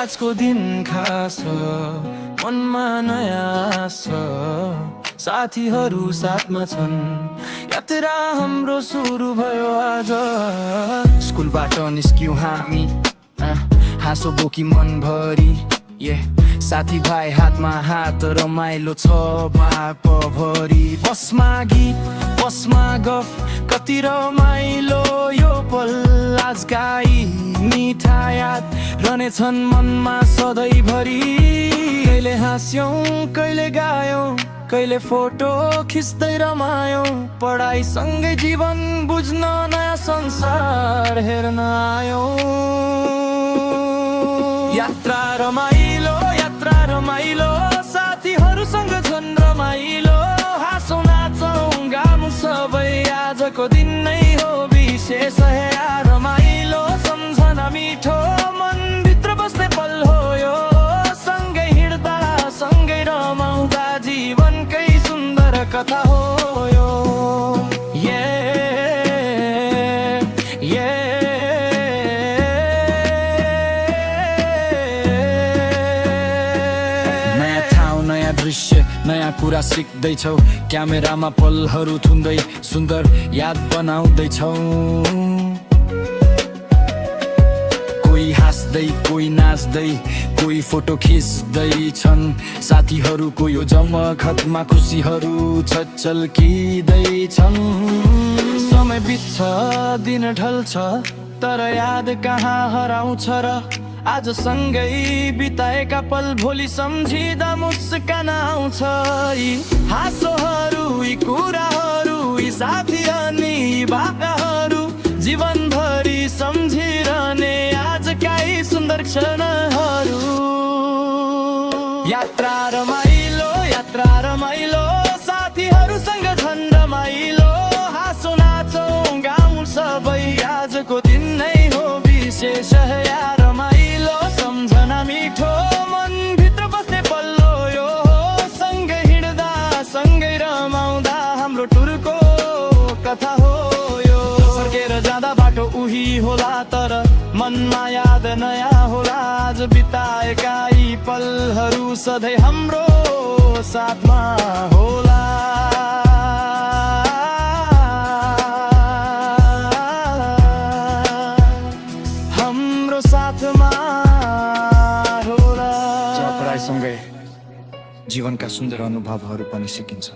आजको दिन खास छ, मनमा नयाँ छ, साथीहरू साथमा छन्, यात्रा हाम्रो सुरु भयो आज। स्कुलबाट निस्क्यौँ हामी, हाँसो बोकी मनभरि, साथीभाइ हातमा हात, रमाइलो छ बापभरि। बसमा गीत, बसमा गफ, कति रमाइलो यो पल आज गाई, मिठा याद रहनेछन् मनमा सधैँभरि। कहिले हाँस्यौँ, कहिले गायौँ, कहिले फोटो खिच्दै रमायौँ, पढाइसँगै जीवन बुझ्न, नयाँ संसार हेर्न आयौँ। यात्रा रमाइलो, यात्रा रमाइलो, साथीहरूसँग झन् रमाइलो, हाँसौँ नाचौँ गाउँ सबै, आजको दिन नै हो विशेष है। रमाइलो सम्झना मिठो, मनभित्र बस्ने पल हो यो, सँगै हिँड्दा सँगै रमाउँदा जीवनकै सुन्दर कथा हो यो। दृश्य नयाँ कुरा सिक्दैछौ, क्यामेरामा पलहरू थुन्दै सुन्दर याद बनाउँदैछौ। कोही हाँस्दै, कोही नाच्दै, कोही फोटो खिच्दैछन्, साथीहरूको यो जमघटमा खुसीहरू छचल्किँदैछन्। समय बित्छ, दिन ढल्छ, तर याद कहाँ हराउँछ र, आज सँगै बिताएका पल भोलि सम्झिँदा मुस्कान आउँछ। यी हाँसोहरू, यी कुराहरू, यी साथी अनि बाकाहरू, जीवनभरि सम्झिरहने आजका यी सुन्दर क्षणहरू। यात्रा रमाइलो, यात्रा रमाइलो, साथीहरूसँग झन् रमाइलो, हाँसो नाचौँ गाउँ सबै, आजको दिन नै हो विशेष है। रमाइलो सम्झना मिठो, मनभित्र बस्ने पल्लो यो, सँगै हिँड्दा सँगै रमाउँदा हाम्रो टुरको कथा हो यो। फर्केर जाँदा बाटो उही होला, तर मनमा याद नयाँ होला, आज बिताएका यी पलहरू सधैँ हाम्रो साथमा होला। साथमा होला। पढाइसँगै जीवनका सुन्दर अनुभवहरू पनि सिकिन्छ।